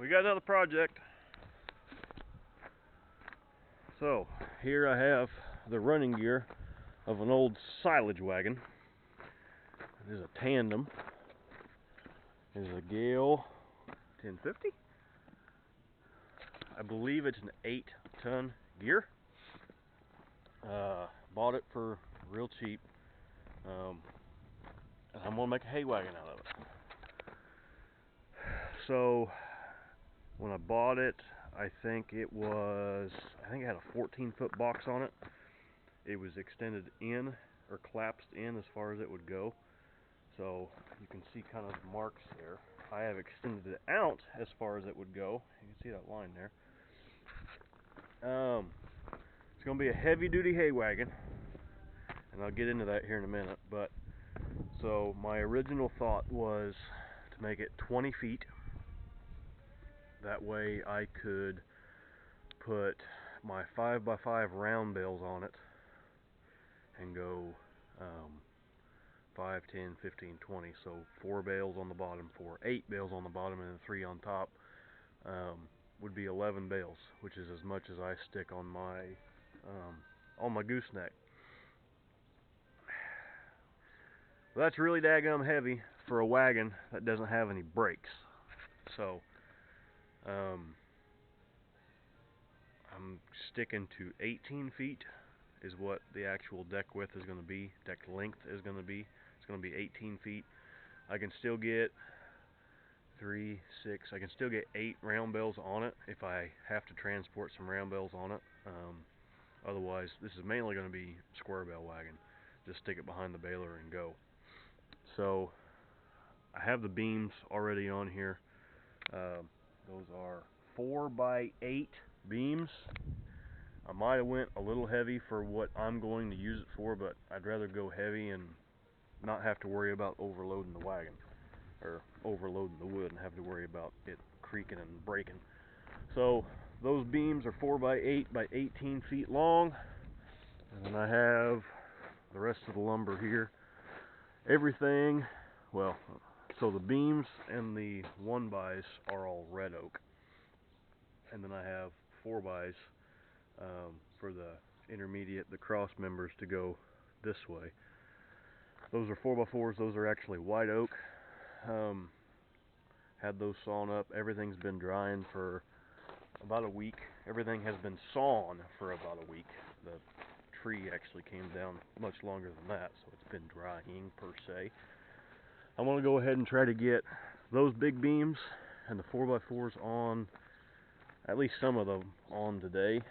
we got another project. So here I have the running gear of an old silage wagon. It is a tandem. It is a Gale 1050. I believe it's an 8-ton gear. Bought it for real cheap. And I'm gonna make a hay wagon out of it. So when I bought it, I think it had a 14-foot box on it. It was extended in, or collapsed in as far as it would go. So you can see kind of the marks there. I have extended it out as far as it would go. You can see that line there. It's going to be a heavy-duty hay wagon, and I'll get into that here in a minute. But so my original thought was to make it 20 feet. That way I could put my 5x5 round bales on it and go 5, 10, 15, 20. So 4 bales on the bottom, 8 bales on the bottom, and then 3 on top. Would be 11 bales, which is as much as I stick on my gooseneck. Well, that's really daggum heavy for a wagon that doesn't have any brakes. So I'm sticking to 18 feet is what the actual deck width is going to be. Deck length is going to be. It's going to be 18 feet. I can still get 3, 6. I can still get 8 round bales on it if I have to transport some round bales on it. Otherwise, this is mainly going to be square bale wagon. Just stick it behind the baler and go. So I have the beams already on here. Those are 4x8 beams. I might have went a little heavy for what I'm going to use it for, but I'd rather go heavy and not have to worry about overloading the wagon, or overloading the wood and have to worry about it creaking and breaking. So those beams are 4x8 by 18 feet long, and then I have the rest of the lumber here. Everything, well, so the beams and the 1x's are all red oak, and then I have 4x's for the intermediate, the cross members to go this way. Those are 4x4s. Those are actually white oak. Had those sawn up. Everything's been drying for about a week. Everything has been sawn for about a week. The tree actually came down much longer than that, so it's been drying per se. I'm going to go ahead and try to get those big beams and the 4x4s on, at least some of them on today.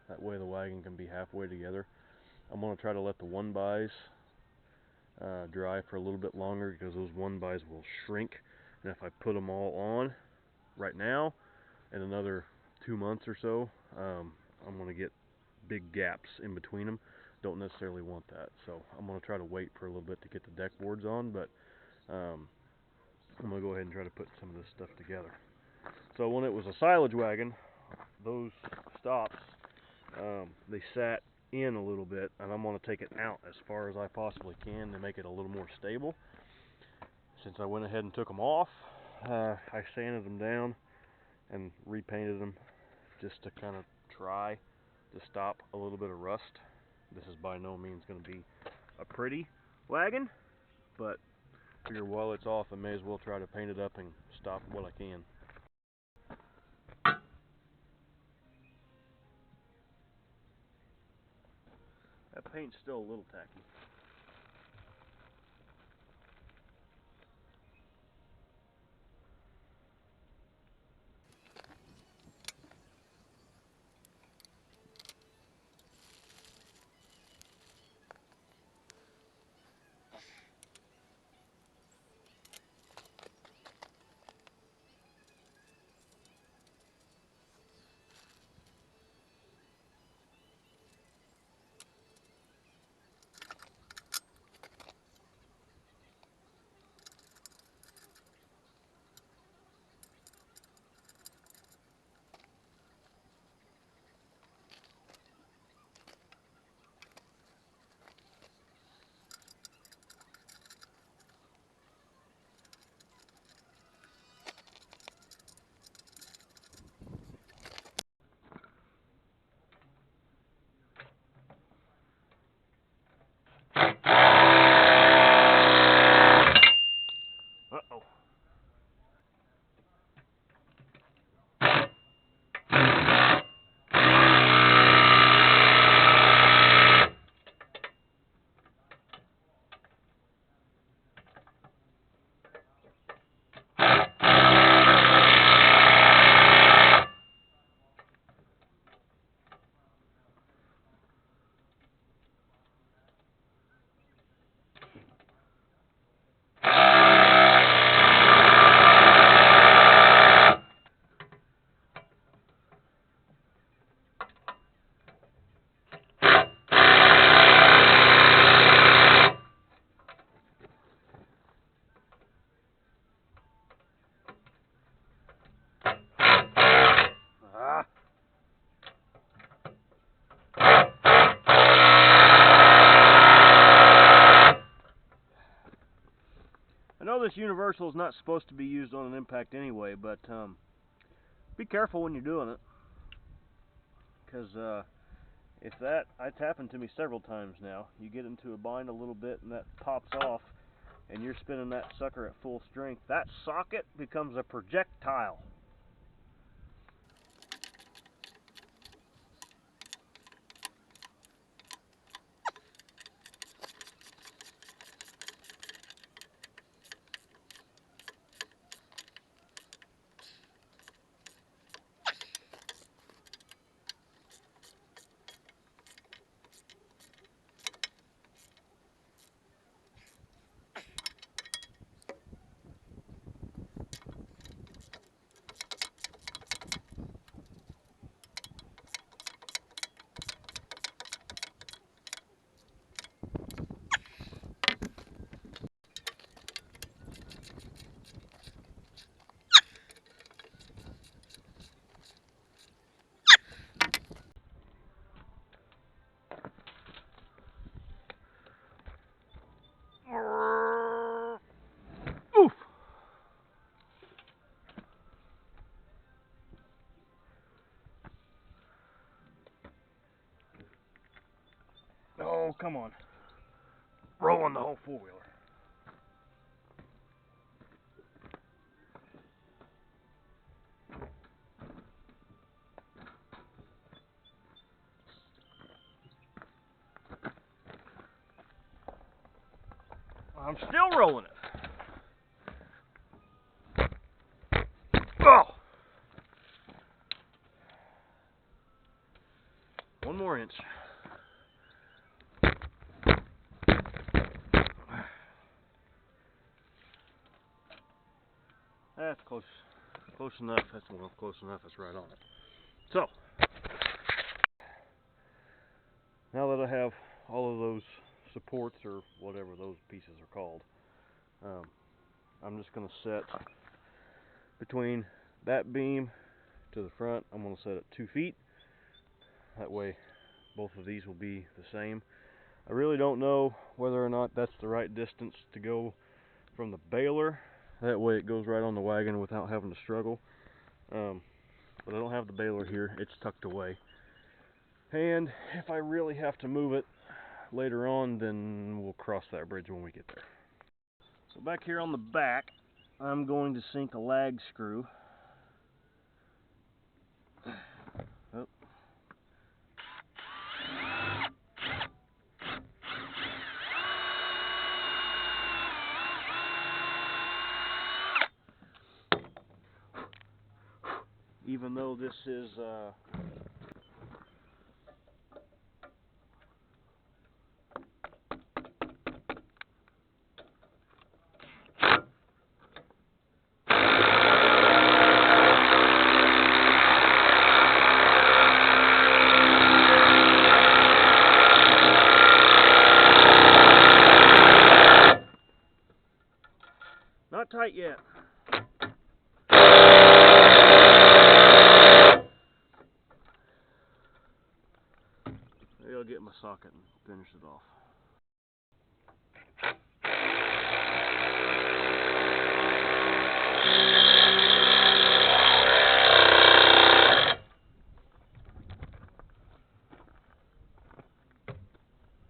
That way the wagon can be halfway together. I'm going to try to let the 1x's dry for a little bit longer, because those 1x's will shrink. And if I put them all on right now, in another 2 months or so, I'm going to get big gaps in between them. Don't necessarily want that. So I'm going to try to wait for a little bit to get the deck boards on, but I'm going to go ahead and try to put some of this stuff together. So when it was a silage wagon, those stops, they sat in a little bit, and I'm going to take it out as far as I possibly can to make it a little more stable. Since I went ahead and took them off, I sanded them down and repainted them just to kind of try to stop a little bit of rust. This is by no means going to be a pretty wagon, but I figure while it's off, I may as well try to paint it up and stop what I can. That paint's still a little tacky. this universal is not supposed to be used on an impact anyway, but be careful when you're doing it, because if it's happened to me several times now. You get into a bind a little bit and that pops off, and you're spinning that sucker at full strength. That socket becomes a projectile. Oof. Oh, come on. Rolling the whole four-wheeler. I'm still rolling it. Oh! One more inch. That's close. Close enough. That's close enough. That's right on it. So, now that I have all of those supports, or whatever those pieces are called, I'm just going to set between that beam to the front. I'm going to set it 2 feet. That way both of these will be the same. I really don't know whether or not that's the right distance to go from the baler. That way it goes right on the wagon without having to struggle. But I don't have the baler here. It's tucked away. And if I really have to move it later on, then we'll cross that bridge when we get there. So back here on the back, I'm going to sink a lag screw. Oh. Even though this is not tight yet. Maybe I'll get my socket and finish it off.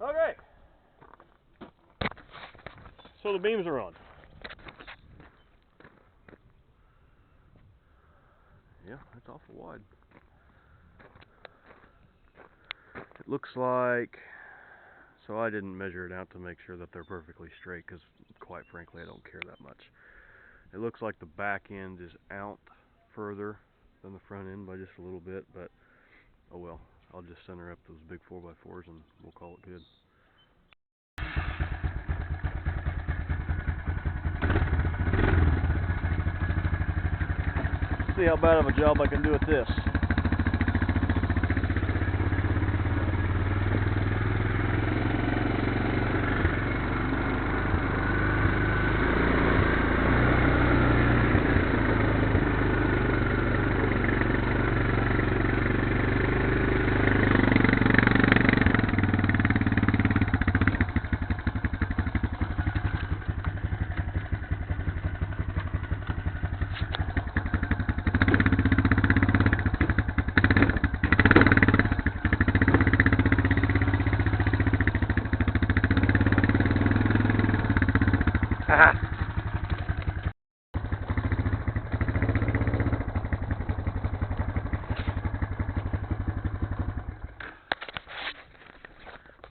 Okay. So the beams are on. Yeah, that's awful wide. It looks like, so I didn't measure it out to make sure that they're perfectly straight, because quite frankly I don't care that much. It looks like the back end is out further than the front end by just a little bit, but oh well. I'll just center up those big 4x4s and we'll call it good. See how bad of a job I can do at this.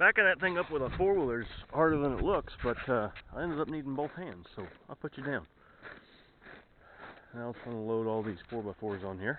Backing that thing up with a four-wheeler is harder than it looks, but I ended up needing both hands, so I'll put you down. Now it's going to load all these 4x4s on here.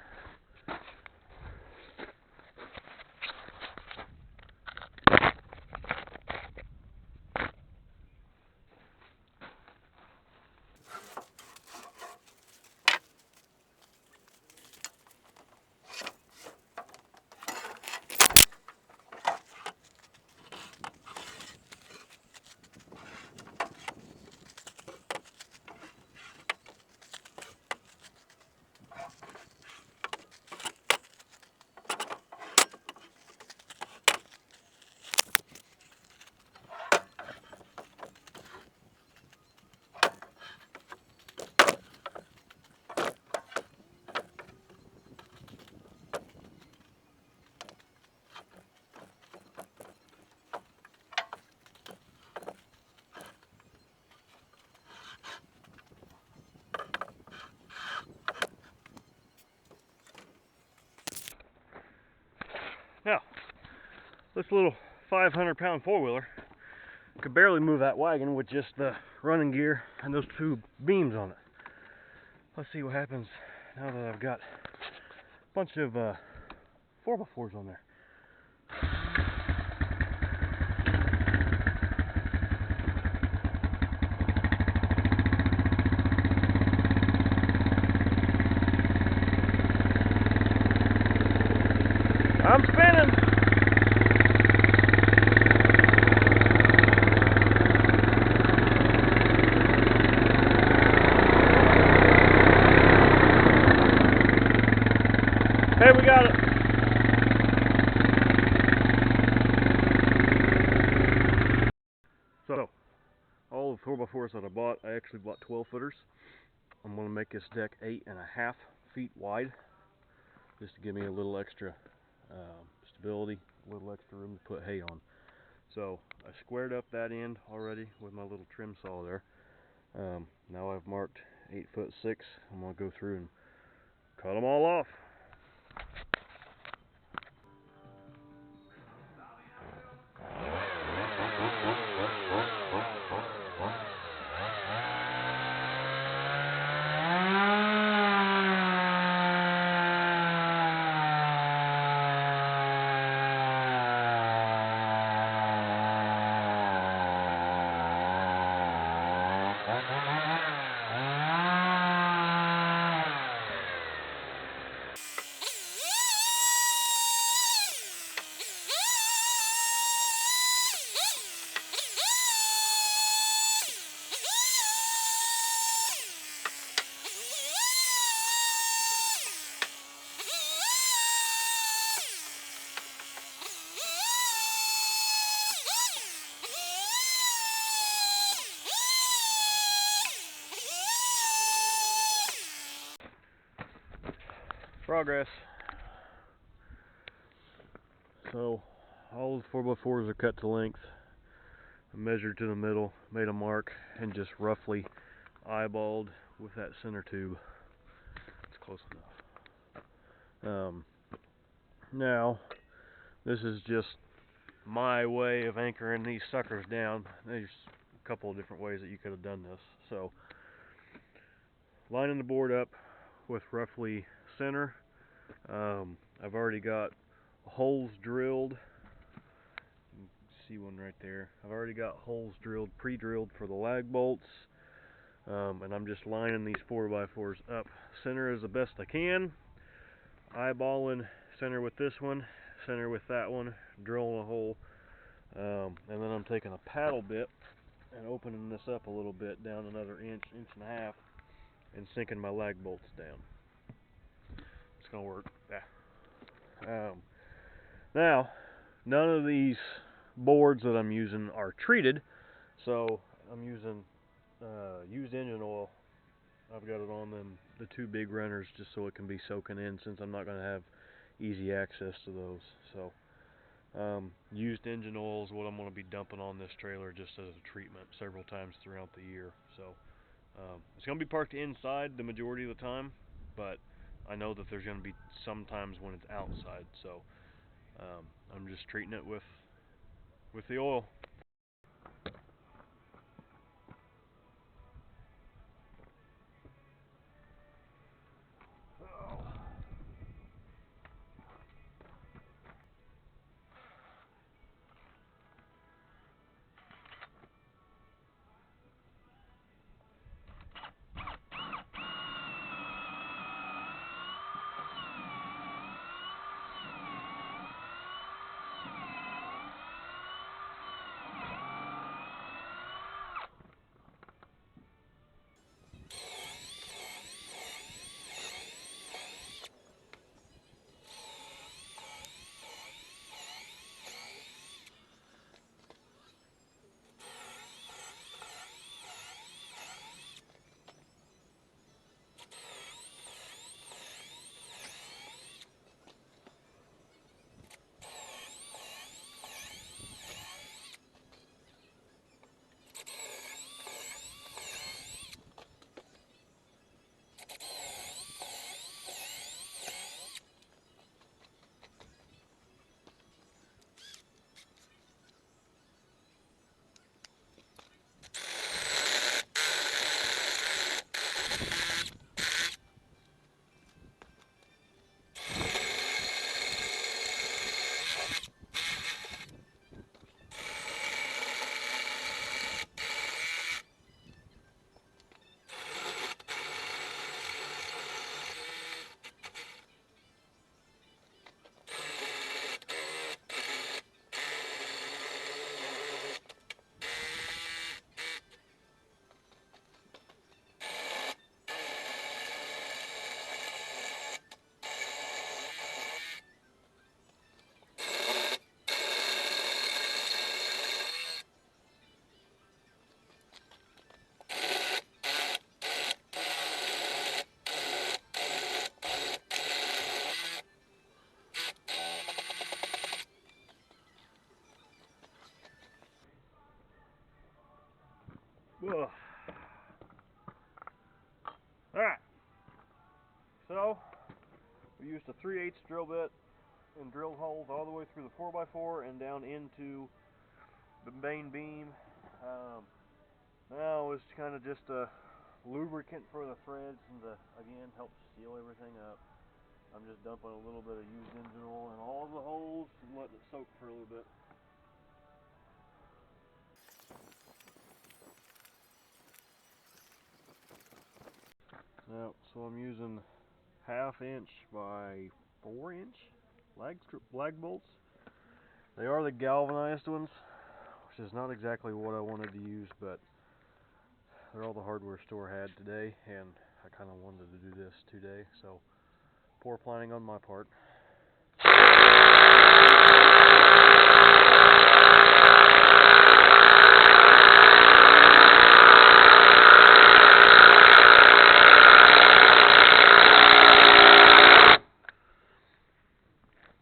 Now, this little 500-pound four-wheeler could barely move that wagon with just the running gear and those two beams on it. Let's see what happens now that I've got a bunch of 4x4s on there. I'm spinning. Hey, we got it. So, all the 4x4s that I bought, I actually bought 12 footers. I'm going to make this deck 8.5 feet wide, just to give me a little extra stability, a little extra room to put hay on. So I squared up that end already with my little trim saw there. Now I've marked 8'6". I'm going to go through and cut them all off. Progress. So all the 4x4s are cut to length, measured to the middle, made a mark, and just roughly eyeballed with that center tube. It's close enough. Now this is just my way of anchoring these suckers down. There's a couple of different ways that you could have done this. So lining the board up with roughly center. I've already got holes drilled. You can see one right there. I've already got holes drilled, pre-drilled for the lag bolts, and I'm just lining these 4x4s up center as the best I can, eyeballing center with this one, center with that one, drilling a hole, and then I'm taking a paddle bit and opening this up a little bit down another inch, inch and a half, and sinking my lag bolts down. It's gonna work. Yeah. Now, none of these boards that I'm using are treated, so I'm using used engine oil. I've got it on them, the two big runners, just so it can be soaking in, since I'm not going to have easy access to those. So used engine oil is what I'm going to be dumping on this trailer just as a treatment several times throughout the year. So it's going to be parked inside the majority of the time, but I know that there's going to be some times when it's outside, so I'm just treating it with with the oil. Ugh. Alright, so we used a 3/8 drill bit and drilled holes all the way through the 4x4 and down into the main beam. Now it's kind of just a lubricant for the threads and to, again, help seal everything up. I'm just dumping a little bit of used engine oil in all the holes and letting it soak for a little bit. Now, so I'm using 1/2 inch by 4 inch lag bolts. They are the galvanized ones, which is not exactly what I wanted to use, but they're all the hardware store had today, and I kind of wanted to do this today, so poor planning on my part.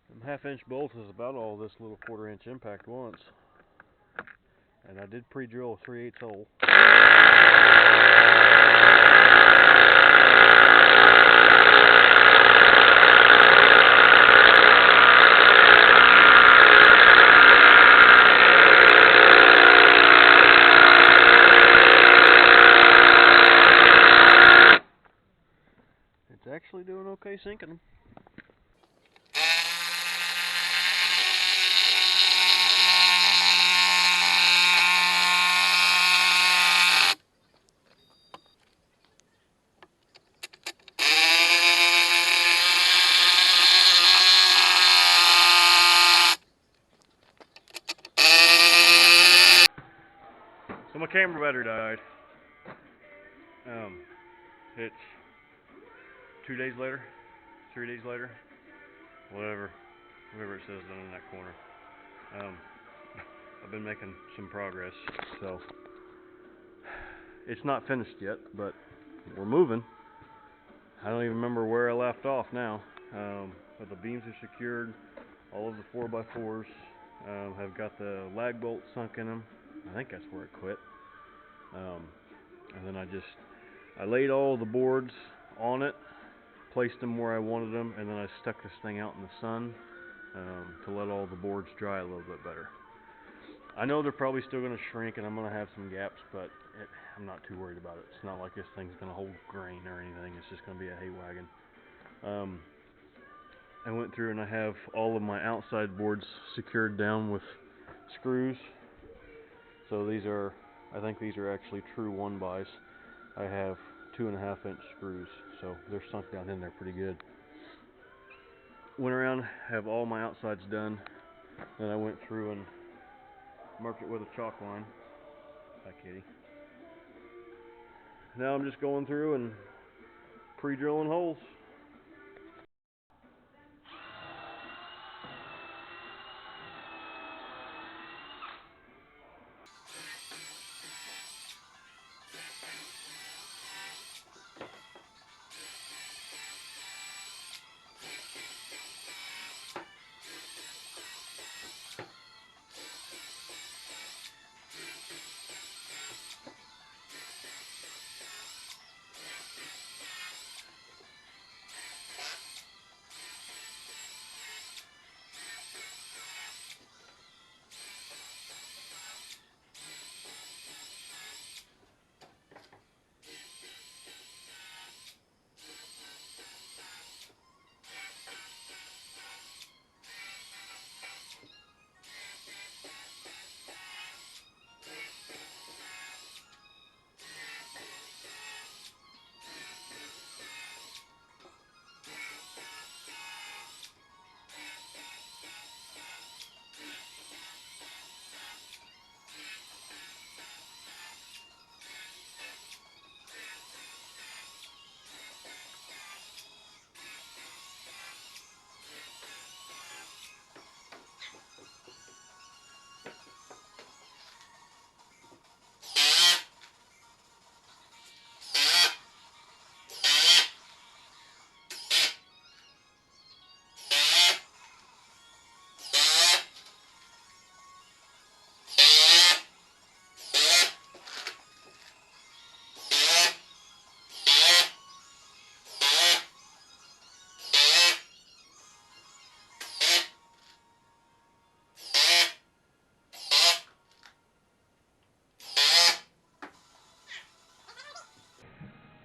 And 1/2 inch bolt is about all this little 1/4 inch impact wants. And I did pre-drill a 3/8 hole. It's actually doing okay sinking them. So my camera battery died. It's 2 days later, 3 days later, whatever it says down in that corner. I've been making some progress, so it's not finished yet, but we're moving. I don't even remember where I left off now, but the beams are secured. All of the 4x4s have got the lag bolt sunk in them. I think that's where it quit. And then I laid all the boards on it, placed them where I wanted them, and then I stuck this thing out in the sun to let all the boards dry a little bit better. I know they're probably still going to shrink and I'm going to have some gaps, but I'm not too worried about it. It's not like this thing's going to hold grain or anything. It's just going to be a hay wagon. I went through and I have all of my outside boards secured down with screws. So I think these are actually true 1x. I have 2.5-inch screws, so they're sunk down in there pretty good. Went around, have all my outsides done. Then I went through and marked it with a chalk line. Hi, kitty. Now I'm just going through and pre-drilling holes.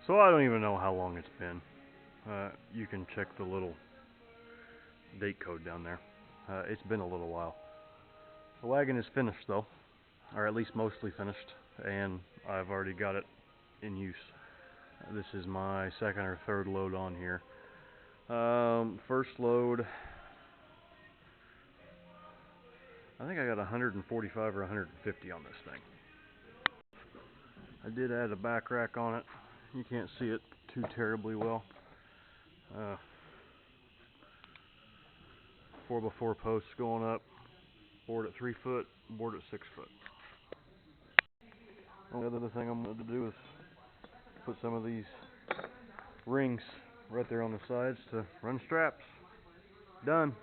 So I don't even know how long it's been. You can check the little date code down there. It's been a little while. The wagon is finished though, or at least mostly finished, and I've already got it in use. This is my second or third load on here. First load, I think I got 145 or 150 on this thing. I did add a back rack on it. You can't see it too terribly well. 4x4 posts going up, board at 3 foot, board at 6 foot. The other thing I'm going to do is put some of these rings right there on the sides to run straps. Done.